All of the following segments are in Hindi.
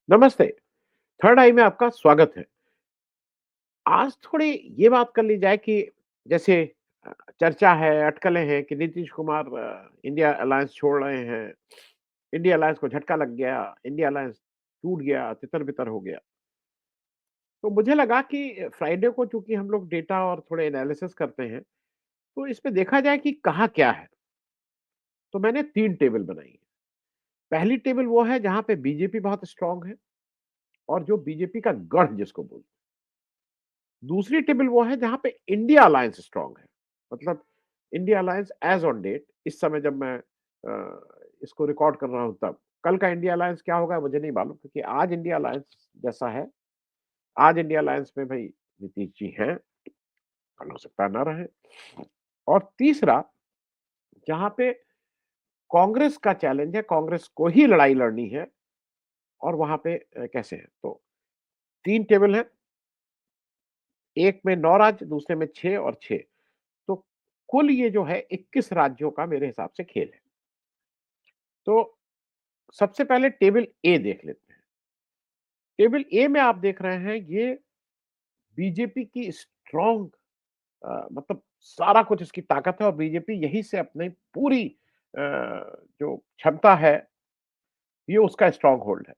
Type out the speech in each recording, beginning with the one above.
नमस्ते। थर्ड आई में आपका स्वागत है। आज थोड़ी ये बात कर ली जाए कि जैसे चर्चा है, अटकलें हैं कि नीतीश कुमार इंडिया अलायंस छोड़ रहे हैं। इंडिया अलायंस को झटका लग गया, इंडिया अलायंस टूट गया, तितर-बितर हो गया। तो मुझे लगा कि फ्राइडे को चूँकि हम लोग डेटा और थोड़े एनालिसिस करते हैं, तो इसमें देखा जाए कि कहाँ क्या है। तो मैंने 3 टेबल बनाई है। पहली टेबल वो है जहाँ पे बीजेपी बहुत स्ट्रॉन्ग है और जो बीजेपी का गढ़ जिसको बोलते हैं। दूसरी टेबल वो है जहाँ पे इंडिया अलायंस स्ट्रॉन्ग है। मतलब India alliance as on date इस समय जब मैं इसको रिकॉर्ड कर रहा हूँ तब। कल का इंडिया अलायंस क्या होगा मुझे नहीं मालूम क्योंकि आज इंडिया अलायंस जैसा है, आज इंडिया अलायंस में भई नीतीश जी हैं, कल हो सकता है ना रहें। और तीसरा जहाँ पे कांग्रेस का चैलेंज है, कांग्रेस को ही लड़ाई लड़नी है और वहाँ पे कैसे है। तो 3 टेबल हैं, एक में 9 राज्य, दूसरे में 6 और 6। तो कुल ये जो है 21 राज्यों का मेरे हिसाब से खेल है। तो सबसे पहले टेबल ए देख लेते हैं। टेबल ए में आप देख रहे हैं ये बीजेपी की स्ट्रॉन्ग मतलब सारा कुछ इसकी ताकत है और बीजेपी यहीं से अपनी पूरी जो क्षमता है ये उसका स्ट्रॉन्ग होल्ड है।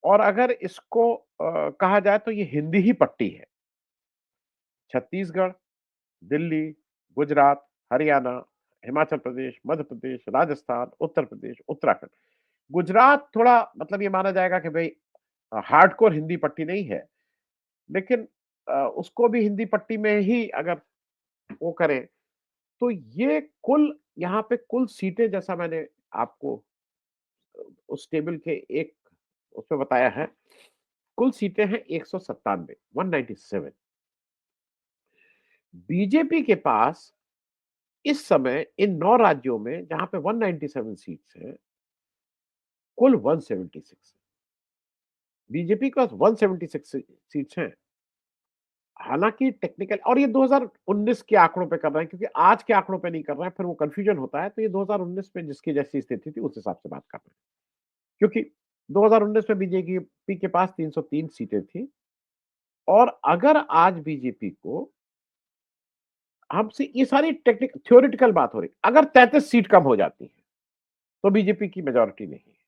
और अगर इसको कहा जाए तो ये हिंदी ही पट्टी है। छत्तीसगढ़, दिल्ली, गुजरात, हरियाणा, हिमाचल प्रदेश, मध्य प्रदेश, राजस्थान, उत्तर प्रदेश, उत्तराखंड। गुजरात थोड़ा मतलब ये माना जाएगा कि भई हार्डकोर हिंदी पट्टी नहीं है, लेकिन उसको भी हिंदी पट्टी में ही अगर वो करें, तो ये कुल यहाँ पे कुल सीटें जैसा मैंने आपको उस टेबल के एक उसमें बताया है, कुल सीटें हैं 197 197। बीजेपी के पास इस समय इन 9 राज्यों में जहाँ पे 197 सीट्स हैं, कुल 176 है। बीजेपी के पास 176 सीट्स हैं। हालाँकि टेक्निकल और ये 2019 के आंकड़ों पे कर रहे हैं क्योंकि आज के आंकड़ों पे नहीं कर रहे हैं, फिर वो कन्फ्यूजन होता है, तो ये 2019 में जिसकी जैसी स्थिति थी, उस हिसाब से बात कर रहे हैं। क्योंकि 2019 में बीजेपी के पास 303 सीटें थी और अगर आज बीजेपी को हमसे ये सारी थ्योरेटिकल बात हो रही है, अगर 33 सीट कम हो जाती है, तो बीजेपी की मेजॉरिटी नहीं है।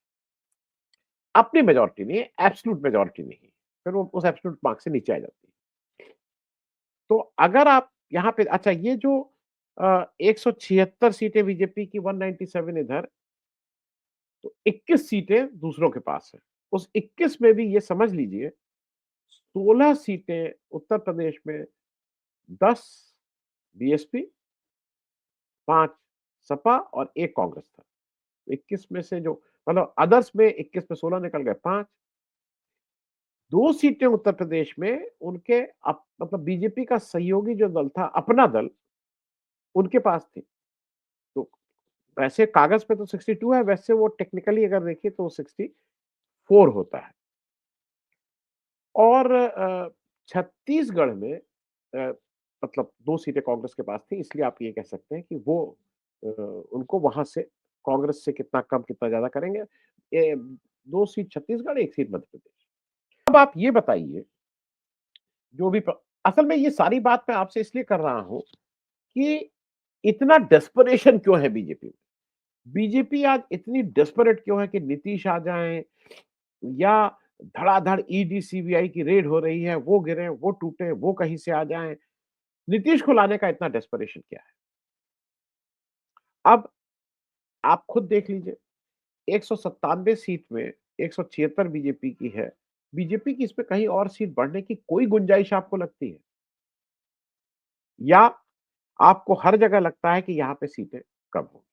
अपनी मेजॉरिटी नहीं है, एब्सोल्यूट मेजॉरिटी नहीं है। फिर वो उस एब्सोल्यूट मार्क से नीचे आ जाती है। तो अगर आप यहाँ पे अच्छा ये जो 176 सीटें बीजेपी की 197 इधर, तो 21 सीटें दूसरों के पास है। उस 21 में भी ये समझ लीजिए 16 सीटें उत्तर प्रदेश में, 10 बीएसपी, 5 सपा और 1 कांग्रेस था। 21 में से जो मतलब अदर्स में 21 में 16 निकल गए 5, 2 सीटें उत्तर प्रदेश में उनके मतलब बीजेपी का सहयोगी जो दल था, अपना दल, उनके पास थी। तो वैसे कागज़ पे तो 62 है, वैसे वो टेक्निकली अगर देखिए तो 64 होता है। और छत्तीसगढ़ में मतलब 2 सीटें कांग्रेस के पास थी, इसलिए आप ये कह सकते हैं कि वो उनको वहाँ से कांग्रेस से कितना कम, कितना ज़्यादा करेंगे। 2 सीट छत्तीसगढ़, 1 सीट मध्य प्रदेश। अब आप ये बताइए, जो भी प असल में ये सारी बात मैं आपसे इसलिए कर रहा हूँ कि इतना डेस्परेशन क्यों है बीजेपी में? बीजेपी आज इतनी डेस्परेट क्यों है कि नीतीश आ जाएँ या धड़ाधड़ ईडी, सीबीआई की रेड हो रही है, वो गिरे, वो टूटे, वो कहीं से आ जाएँ। नीतीश को लाने का इतना डेस्परेशन क्या है? अब आप खुद देख लीजिए, 197 सीट में 176 बीजेपी की है। बीजेपी की इसमें कहीं और सीट बढ़ने की कोई गुंजाइश आपको लगती है? या आपको हर जगह लगता है कि यहाँ पे सीटें कम होंगी?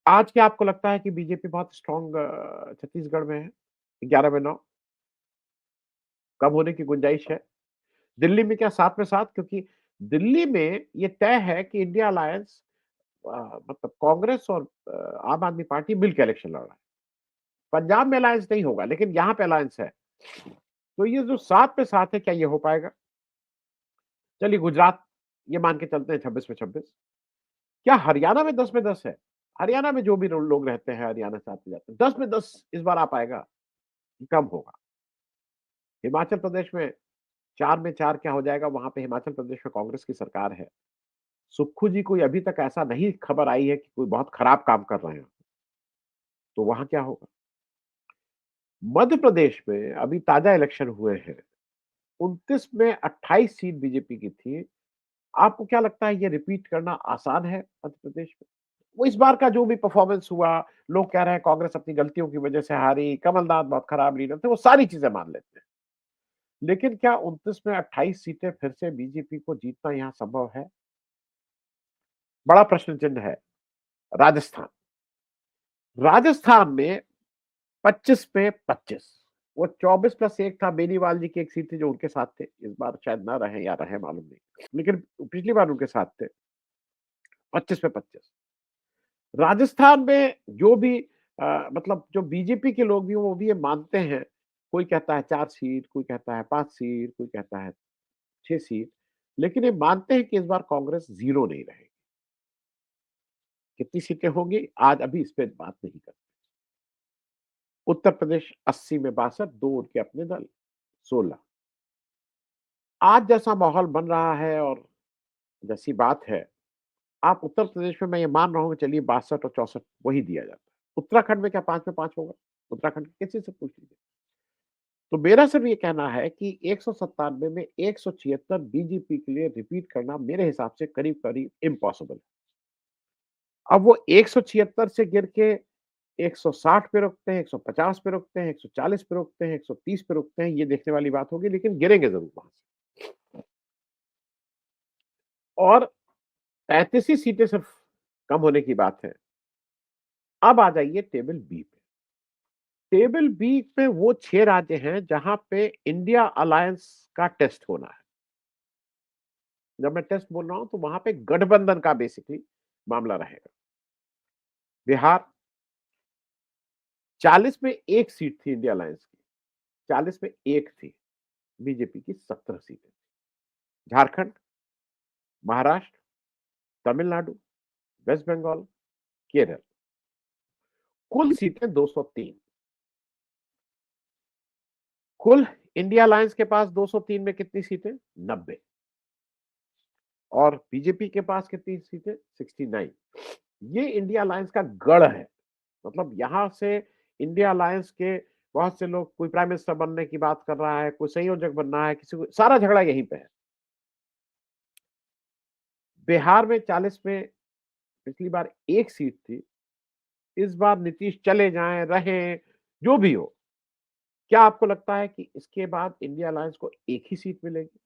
आज क्या आपको लगता है कि बीजेपी बहुत स्ट्रॉन्ग छत्तीसगढ़ में है? 11 में 9 कम होने की गुंजाइश है? दिल्ली में क्या 7 में 7 क्योंकि दिल्ली में ये तय है कि इंडिया अलायंस मतलब कांग्रेस और आम आदमी पार्टी मिल के इलेक्शन लड़ रहा है। पंजाब में अलायंस नहीं होगा, लेकिन यहाँ पे अलायंस है। तो ये जो 7 पे 7 है, क्या ये हो पाएगा? चलिए गुजरात ये मान के चलते हैं 26 में 26। क्या हरियाणा में 10 में 10 है? हरियाणा में जो भी लोग रहते हैं, हरियाणा से आते जाते हैं, 10 में 10 इस बार आ पाएगा? कम होगा। हिमाचल प्रदेश में 4 में 4 क्या हो जाएगा, वहाँ पे हिमाचल प्रदेश में कांग्रेस की सरकार है। सुक्खू जी कोई अभी तक ऐसा नहीं खबर आई है कि कोई बहुत खराब काम कर रहे हैं, तो वहाँ क्या होगा? मध्य प्रदेश में अभी ताज़ा इलेक्शन हुए हैं, 29 में 28 सीट बीजेपी की थी। आपको क्या लगता है ये रिपीट करना आसान है मध्य प्रदेश में? वो इस बार का जो भी परफॉर्मेंस हुआ, लोग कह रहे हैं कांग्रेस अपनी गलतियों की वजह से हारी, कमलनाथ बहुत खराब लीडर थे, वो सारी चीज़ें मान लेते हैं। लेकिन क्या 29 में 28 सीटें फिर से बीजेपी को जीतना यहाँ संभव है? बड़ा प्रश्न चिन्ह है। राजस्थान, राजस्थान में 25 पे 25, वो 24 प्लस 1 था, बेनीवाल जी की एक सीट थी जो उनके साथ थे, इस बार शायद ना रहे या रहे मालूम नहीं। लेकिन पिछली बार उनके साथ थे, 25 पे 25। राजस्थान में जो भी मतलब जो बीजेपी के लोग भी हैं, वो भी ये मानते हैं, कोई कहता है 4 सीट, कोई कहता है 5 सीट, कोई कहता है 6 सीट, लेकिन ये मानते हैं कि इस बार कांग्रेस 0 नहीं रहेगी। कितनी सीटें होंगी, आज अभी इस पे बात नहीं करते। उत्तर प्रदेश 80 में 62, 2 उनके अपने दल, 16। आज जैसा माहौल बन रहा है और जैसी बात है, आप उत्तर प्रदेश में मैं ये मान रहा हूँ कि चलिए 62 और 64 वही दिया जाता है। उत्तराखंड में क्या 5 में 5 होगा? उत्तराखंड किसी से पूछ लीजिए। तो मेरा सिर्फ ये कहना है कि 197 में 176 बीजेपी के लिए रिपीट करना मेरे हिसाब से करीब-करीब इम्पॉसिबल है। अब वो 176 से गिर के 160 पे रुकते हैं, 150 पे रुकते हैं, 140 पे रुकते हैं, 130 पे रुकते हैं, ये देखने वाली बात होगी, लेकिन गिरेंगे ज़रूर वहाँ से। और 35 ही सीटें सिर्फ कम होने की बात है। अब आ जाइए टेबल बी पे। टेबल बी पे वो 6 राज्य हैं जहाँ पे इंडिया अलायंस का टेस्ट होना है। जब मैं टेस्ट बोल रहा हूँ तो वहाँ पे गठबंधन का बेसिकली मामला रहेगा। बिहार 40 में 1 सीट थी इंडिया अलायंस की, 40 में 1 थी, बीजेपी की 17 सीटें। झारखंड, महाराष्ट्र, तमिलनाडु, वेस्ट बंगाल, केरल, कुल सीटें 203। कुल इंडिया अलायंस के पास 203 में कितनी सीटें? 90। और बीजेपी के पास कितनी सीटें? 69। ये इंडिया अलायंस का गढ़ है। मतलब यहाँ से इंडिया अलायंस के बहुत से लोग, कोई प्राइम मिनिस्टर बनने की बात कर रहा है, कोई संयोजक बनना है, किसी को सारा झगड़ा यहीं पे है। बिहार में 40 में पिछली बार 1 सीट थी, इस बार नीतीश चले जाएँ, रहें, जो भी हो, क्या आपको लगता है कि इसके बाद इंडिया अलायंस को 1 ही सीट मिलेगी?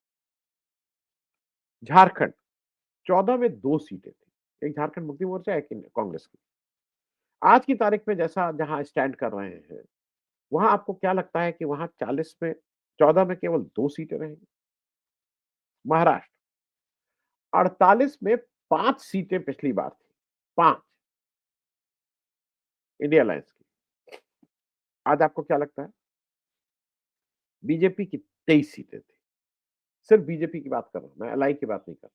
झारखंड 14 में 2 सीटें थी, एक झारखंड मुक्ति मोर्चा, एक कांग्रेस की। आज की तारीख में जैसा जहाँ स्टैंड कर रहे हैं, वहाँ आपको क्या लगता है कि वहाँ 40 में 14 में केवल 2 सीटें रहेंगी? महाराष्ट्र 48 में 5 सीटें पिछली बार थी, 5 इंडिया अलायंस की। आज आपको क्या लगता है? बीजेपी की 23 सीटें थी। सिर्फ बीजेपी की बात कर रहा हूँ, मैं एलआई की बात नहीं कर रहा।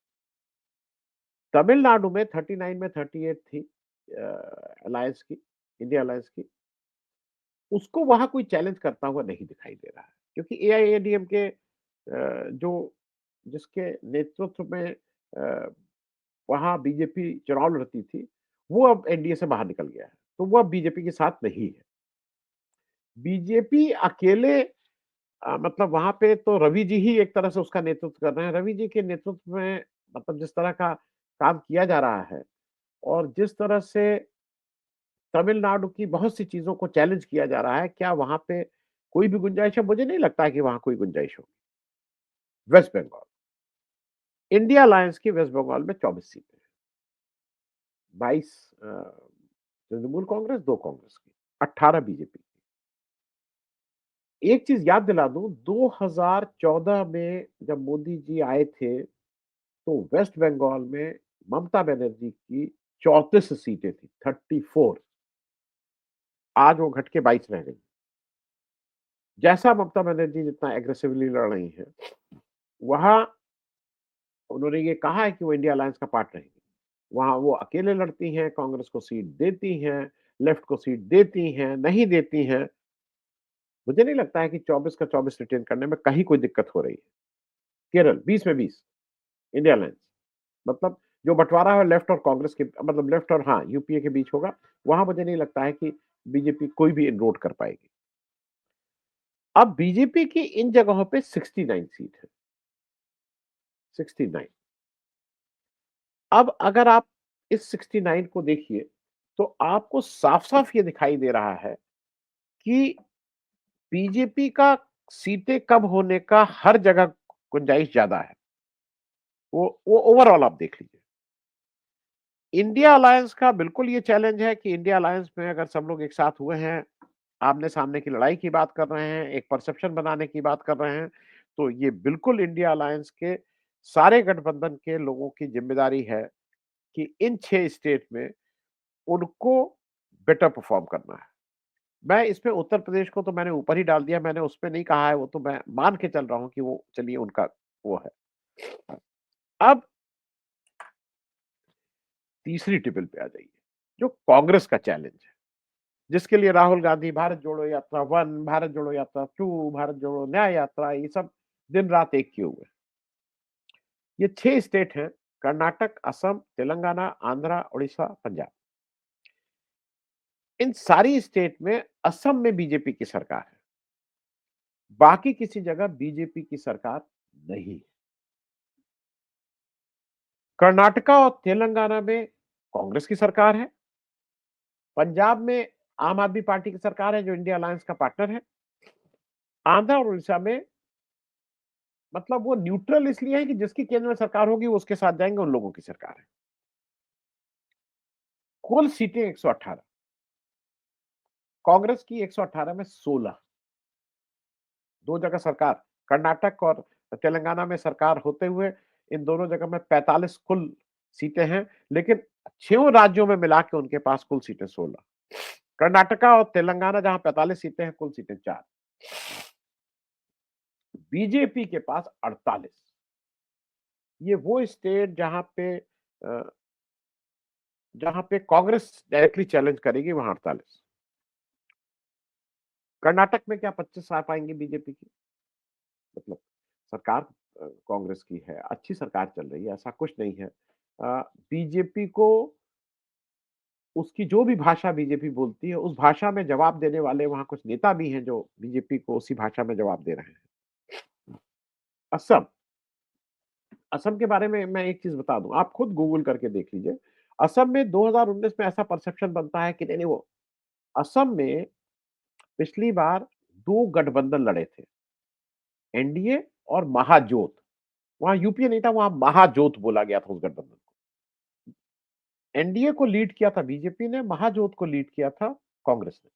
तमिलनाडु में 39 में 38 थी अलायंस की, इंडिया अलायंस की। उसको वहाँ कोई चैलेंज करता हुआ नहीं दिखाई दे रहा है, क्योंकि एआईएडीएमके जो जिसके नेतृत्व में वहाँ बीजेपी चुनाव लड़ती थी, वो अब एनडीए से बाहर निकल गया है, तो वो अब बीजेपी के साथ नहीं है। बीजेपी अकेले मतलब वहाँ पे तो रवि जी ही एक तरह से उसका नेतृत्व कर रहे हैं। रवि जी के नेतृत्व में मतलब जिस तरह का काम किया जा रहा है और जिस तरह से तमिलनाडु की बहुत सी चीज़ों को चैलेंज किया जा रहा है, क्या वहाँ पे कोई भी गुंजाइश है? मुझे नहीं लगता है कि वहाँ कोई गुंजाइश होगी। वेस्ट बंगाल, इंडिया अलायंस की वेस्ट बंगाल में 24 सीटें हैं, 22 तृणमूल कांग्रेस, 2 कांग्रेस की, 18 बीजेपी की। एक चीज़ याद दिला दूँ, 2014 में जब मोदी जी आए थे, तो वेस्ट बंगाल में ममता बनर्जी की 34 सीटें थी, 34। आज वो घट के 22 रह गई। जैसा ममता बनर्जी जितना एग्रेसिवली लड़ रही हैं, वहाँ उन्होंने ये कहा है कि वो इंडिया अलायंस का पार्ट रहेंगी। वहाँ वो अकेले लड़ती हैं, कांग्रेस को सीट देती हैं, लेफ्ट को सीट देती हैं, नहीं देती हैं। मुझे नहीं लगता है कि 24 का 24 रिटेन करने में कहीं कोई दिक्कत हो रही है। केरल 20 में 20, इंडिया अलायंस मतलब जो बँटवारा है लेफ्ट और कांग्रेस के मतलब लेफ्ट और हाँ, यूपीए के बीच होगा, वहाँ मुझे नहीं लगता है कि बीजेपी कोई भी इनरोड कर पाएगी। अब बीजेपी की इन जगहों पे 69 सीट है, 69। अब अगर आप इस 69 को देखिए, तो आपको साफ-साफ ये दिखाई दे रहा है कि बीजेपी का सीटें कम होने का हर जगह गुंजाइश ज़्यादा है। वो ओवरऑल आप देख लीजिए। इंडिया अलायंस का बिल्कुल ये चैलेंज है कि इंडिया अलायंस में अगर सब लोग एक साथ हुए हैं, आमने-सामने की लड़ाई की बात कर रहे हैं, एक परसेप्शन बनाने की बात कर रहे हैं, तो ये बिल्कुल इंडिया अलायंस के सारे गठबंधन के लोगों की ज़िम्मेदारी है कि इन 6 स्टेट में उनको बेटर परफ़ॉर्म करना है। मैं इसमें उत्तर प्रदेश को तो मैंने ऊपर ही डाल दिया, मैंने उसपे नहीं कहा है, वो तो मैं मान के चल रहा हूँ कि वो चलिए उनका वो है। अब तीसरी टेबल पे आ जाइए, जो कांग्रेस का चैलेंज है, जिसके लिए राहुल गांधी भारत जोड़ो यात्रा 1, भारत जोड़ो यात्रा 2, भारत जोड़ो न्याय यात्रा ये सब दिन-रात एक किए हुए हैं। ये 6 स्टेट हैं, कर्नाटक, असम, तेलंगाना, आंध्र, उड़ीसा, पंजाब। इन सारी स्टेट में असम में बीजेपी की सरकार है। बाकी किसी जगह बीजेपी की सरकार नहीं है। कर्नाटका और तेलंगाना में कांग्रेस की सरकार है। पंजाब में आम आदमी पार्टी की सरकार है जो इंडिया अलायंस का पार्टनर है। आंध्र और उड़ीसा में मतलब वो न्यूट्रल इसलिए है कि जिसकी केंद्र में सरकार होगी वो उसके साथ जाएँगे, उन लोगों की सरकार है। कुल सीटें 118, कांग्रेस की 118 में 16, 2 जगह सरकार, कर्नाटक और तेलंगाना में सरकार होते हुए इन दोनों जगह में 45 कुल सीटें हैं, लेकिन 6 राज्यों में मिला के उनके पास कुल सीटें 16। कर्नाटका और तेलंगाना जहां 45 सीटें हैं, कुल सीटें 4। बीजेपी के पास 48। ये वो स्टेट जहां पे कांग्रेस डायरेक्टली चैलेंज करेगी वहां 48। कर्नाटक में क्या 25 आ पाएंगे बीजेपी की? मतलब सरकार कांग्रेस की है, अच्छी सरकार चल रही है, ऐसा कुछ नहीं है। बीजेपी को उसकी जो भी भाषा बीजेपी बोलती है, उस भाषा में जवाब देने वाले वहाँ कुछ नेता भी हैं जो बीजेपी को उसी भाषा में जवाब दे रहे हैं। असम, असम के बारे में मैं एक चीज़ बता दूँ, आप खुद गूगल करके देख लीजिए। असम में 2019 में ऐसा परसेप्शन बनता है कि नहीं, नहीं वो असम में पिछली बार 2 गठबंधन लड़े थे, एनडीए और महाजोत। वहाँ यूपीए नहीं था, वहाँ महाजोत बोला गया था उस गठबंधन को। एनडीए को लीड किया था बीजेपी ने, महाजोत को लीड किया था कांग्रेस ने।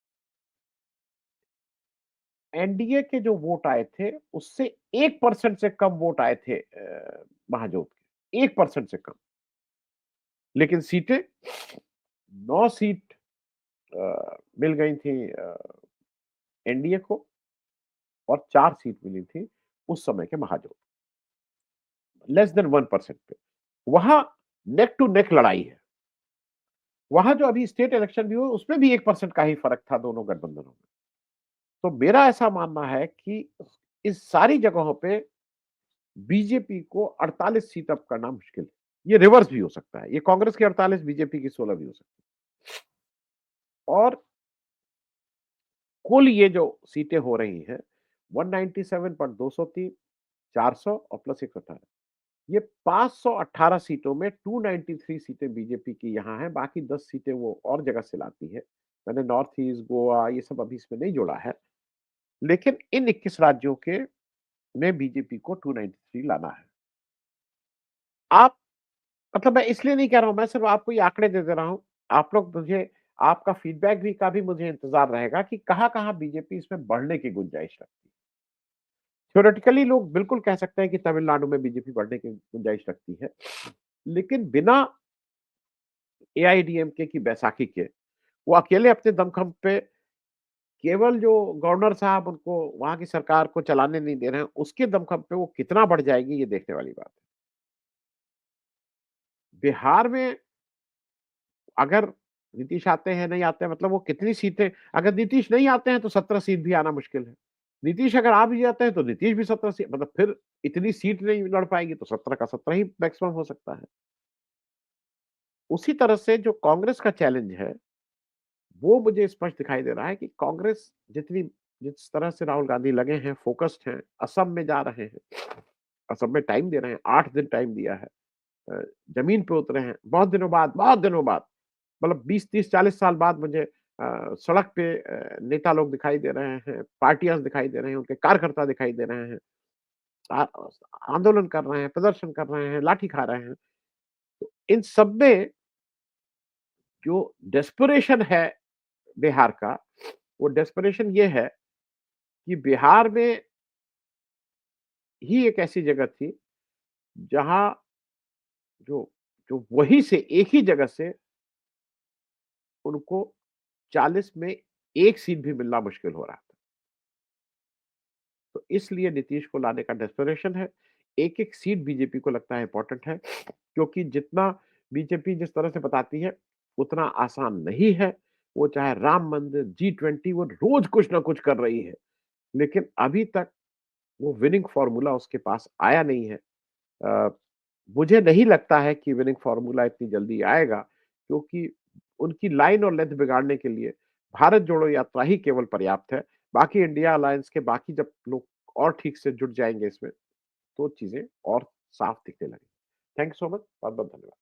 एनडीए के जो वोट आए थे, उससे 1% से कम वोट आए थे महाजोत के, 1% से कम। लेकिन सीटें 9 सीट मिल गई थी एनडीए को और 4 सीट मिली थी उस समय के महाजोत, लेस देन 1% पे। वहाँ नेक टू नेक लड़ाई है। वहाँ जो अभी स्टेट इलेक्शन भी हुए, उसमें भी 1% का ही फ़र्क था दोनों गठबंधनों में। तो मेरा ऐसा मानना है कि इस सारी जगहों पे बीजेपी को 48 सीट अप करना मुश्किल है। ये रिवर्स भी हो सकता है। ये कांग्रेस की 48, बीजेपी की 16 भी हो सकती है। और कुल ये जो सीटें हो रही हैं, 197 पर 203, 400 और प्लस 118। ये 518 सीटों में 293 सीटें बीजेपी की यहाँ हैं, बाकी 10 सीटें वो और जगह से लाती है। मैंने नॉर्थ ईस्ट, गोवा ये सब अभी इसमें नहीं जोड़ा है। लेकिन इन 21 राज्यों के में बीजेपी को 293 लाना है। आप मतलब मैं इसलिए नहीं कह रहा हूँ, मैं सिर्फ़ आपको ये आंकड़े दे दे रहा हूँ। आप लोग मुझे आपका फीडबैक भी का भी मुझे इंतज़ार रहेगा कि कहाँ-कहाँ बीजेपी इसमें बढ़ने की गुंजाइश रखती है। थ्योरेटिकली लोग बिल्कुल कह सकते हैं कि तमिलनाडु में बीजेपी बढ़ने की गुंजाइश रखती है। लेकिन बिना एआईएडीएमके की बैसाखी के, वो अकेले अपने दमखम पे केवल जो गवर्नर साहब उनको वहाँ की सरकार को चलाने नहीं दे रहे हैं, उसके दमखम पे वो कितना बढ़ जाएगी ये देखने वाली बात है। बिहार में अगर नीतीश आते हैं, नहीं आते हैं मतलब वो कितनी सीटें अगर नीतीश नहीं आते हैं तो 17 सीट भी आना मुश्किल है। नीतीश अगर आ भी जाते हैं तो नीतीश भी 17 सीट मतलब फिर इतनी सीट नहीं लड़ पाएगी तो 17 का 17 ही मैक्सिमम हो सकता है। उसी तरह से जो कांग्रेस का चैलेंज है, वो मुझे स्पष्ट दिखाई दे रहा है कि कांग्रेस जिस तरह से राहुल गांधी लगे हैं, फ़ोकस्ड हैं, असम में जा रहे हैं, असम में टाइम दे रहे हैं, 8 दिन टाइम दिया है। अ, ज़मीन पे उतरे हैं, बहुत दिनों बाद मतलब 20, 30, 40 साल बाद मुझे सड़क पे नेता लोग दिखाई दे रहे हैं, पार्टियाँ दिखाई दे रहे हैं, उनके कार्यकर्ता दिखाई दे रहे हैं। आ आंदोलन कर रहे हैं, प्रदर्शन कर रहे हैं, लाठी खा रहे हैं। तो इन सब में जो डेस्परेशन है बिहार का, वो डेस्परेशन ये है कि बिहार में ही एक ऐसी जगह थी, जहाँ जो जो वहीं से एक ही जगह से उनको 40 में 1 सीट भी मिलना मुश्किल हो रहा था। तो इसलिए नीतीश को लाने का डेस्परेशन है। एक-एक सीट बीजेपी को लगता है इम्पोर्टेंट है, क्योंकि जितना बीजेपी जिस तरह से बताती है, उतना आसान नहीं है। वो चाहे राम मंदिर, जी20 वो रोज़ कुछ ना कुछ कर रही है, लेकिन अभी तक वो विनिंग फ़ॉर्मूला उसके पास आया नहीं है। अ, मुझे नहीं लगता है कि विनिंग फ़ॉर्मूला इतनी जल्दी आएगा, क्योंकि उनकी लाइन और लेंथ बिगाड़ने के लिए भारत जोड़ो यात्रा ही केवल पर्याप्त है। बाकी इंडिया अलायंस के बाकी जब लोग और ठीक से जुट जाएँगे इसमें, तो चीज़ें और साफ दिखने लगेंगी। Thank you so much. बहुत-बहुत धन्यवाद।